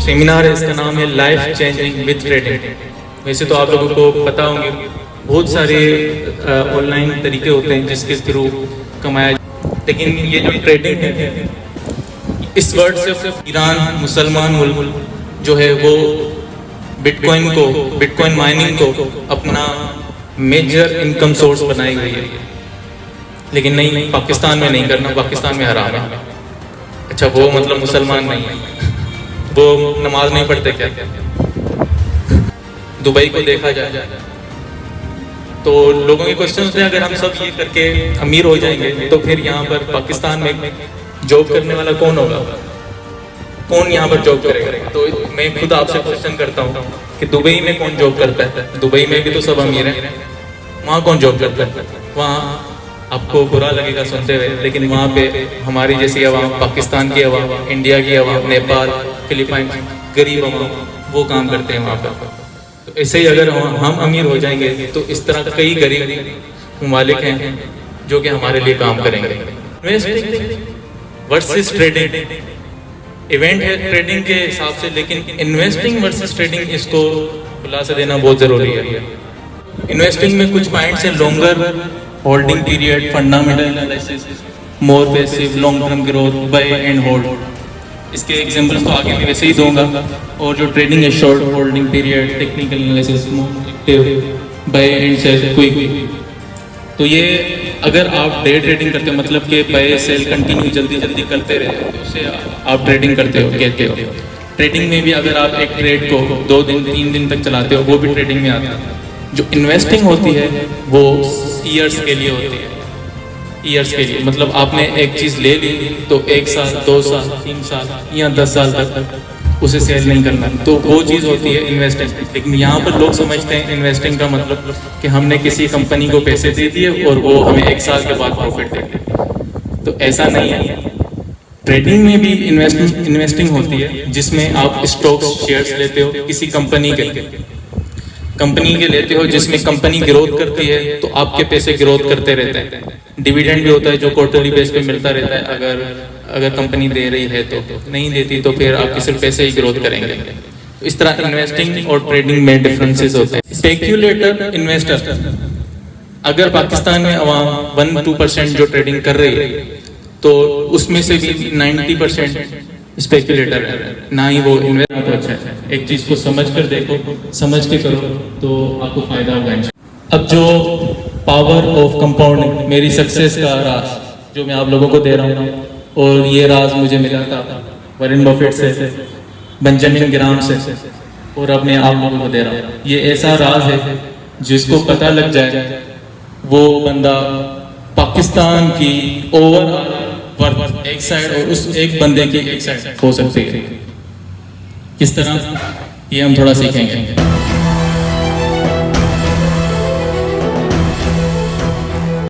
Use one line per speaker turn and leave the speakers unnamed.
Seminar है, इसका नाम है लाइफ चेंजिंग विद ट्रेडिंग। वैसे तो आप लोगों को पता होंगे बहुत सारे ऑनलाइन तरीके होते हैं जिसके थ्रू कमाया, लेकिन ये जो ट्रेडिंग है इस वर्ड से ईरान मुसलमान मुल्क जो है वो बिटकॉइन माइनिंग को अपना मेजर इनकम सोर्स बनाई गई है। लेकिन नहीं, पाकिस्तान में नहीं करना, पाकिस्तान में हराम है। अच्छा, वो मतलब मुसलमान नहीं है, वो नमाज नहीं पढ़ते क्या? दुबई को देखा जाए तो लोगों के क्वेश्चन होते हैं, अगर हम सब ये करके अमीर हो जाएंगे तो फिर यहाँ पर पाकिस्तान में जॉब करने वाला कौन होगा? कौन यहाँ पर जॉब करेगा? तो मैं खुद आपसे क्वेश्चन करता हूँ कि दुबई में कौन जॉब करता है? दुबई में भी तो सब अमीर हैं, वहाँ कौन जॉब करता है? वहाँ आपको बुरा लगेगा सुनते हुए, लेकिन वहाँ पे हमारी जैसी आवाम, पाकिस्तान की आवाम, इंडिया की आवाम, नेपाल, फिलीपाइन, गरीब आवाम वो काम करते हैं वहाँ पर। तो ऐसे ही अगर हम अमीर हो जाएंगे तो इस तरह कई गरीब ममालिक हैं जो कि हमारे लिए काम करेंगे। इन्वेस्टिंग वर्सेस ट्रेडिंग इवेंट है ट्रेडिंग के हिसाब से, लेकिन इन्वेस्टिंग वर्सेस ट्रेडिंग इसको खुलासा देना बहुत ज़रूरी है। इन्वेस्टिंग में कुछ पॉइंट्स हैं: longer holding period, fundamental analysis, more passive, long term growth, buy and hold. इसके एग्जांपल्स तो आगे मैं वैसे ही दूंगा। और जो ट्रेडिंग है, short holding period, technical analysis, buy and sell, quick. तो ये अगर आप डे ट्रेडिंग करते हो, मतलब कि बाय सेल कंटिन्यू जल्दी करते रहे तो उससे आप ट्रेडिंग करते हो कहते हो। ट्रेडिंग में भी अगर आप एक ट्रेड को 2 दिन 3 दिन तक चलाते हो, वो भी ट्रेडिंग में आता है। जो इन्वेस्टिंग होती है वो ईयर्स के लिए होती है, ईयर्स के लिए, मतलब आपने एक चीज़ ले ली तो 1 साल, 2 साल, 3 साल या 10 साल तक उसे सेल नहीं करना, तो वो चीज़ होती है इन्वेस्टिंग। लेकिन यहाँ पर लोग समझते हैं इन्वेस्टिंग का मतलब कि हमने किसी कंपनी को पैसे दे दिए और वो हमें 1 साल के बाद प्रॉफिट देंगे, तो ऐसा नहीं है। ट्रेडिंग में भी इन्वेस्टिंग होती है जिसमें आप स्टॉक्स, शेयर्स लेते हो किसी कंपनी के लेते हो, जिसमें कंपनी ग्रोथ करती है तो आपके पैसे ग्रोथ करते रहते हैं। डिविडेंड भी होता है जो क्वार्टरली बेस पे मिलता रहता है, अगर कंपनी दे रही है तो, नहीं देती तो फिर आपके सिर्फ पैसे ही ग्रोथ करेंगे। तो इस तरह इन्वेस्टिंग और ट्रेडिंग में डिफरेंसेस होते हैं। स्पेक्यूलेटर, इन्वेस्टर, अगर पाकिस्तान में अवाम 1-2% जो ट्रेडिंग कर रही है तो उसमें से भी 90% स्पेक्यूलेटर है, ना ही वो इन्वेस्टर। तो अच्छा है, एक चीज़ को समझ कर देखो, समझ के करो तो आपको फायदा होगा। अब जो पावर ऑफ कंपाउंडिंग, मेरी सक्सेस का राज जो मैं आप लोगों को दे रहा हूँ, और ये राज मुझे मिला था वॉरेन बफेट से, बेंजामिन ग्राम से, और अब मैं आप लोगों को दे रहा हूँ। ये ऐसा राज है जिसको पता लग जाए वो बंदा पाकिस्तान की ओवरऑल वर्थ एक साइड और उस एक बंदे की एक साइड हो सकती है। किस तरह, ये हम थोड़ा सीखेंगे।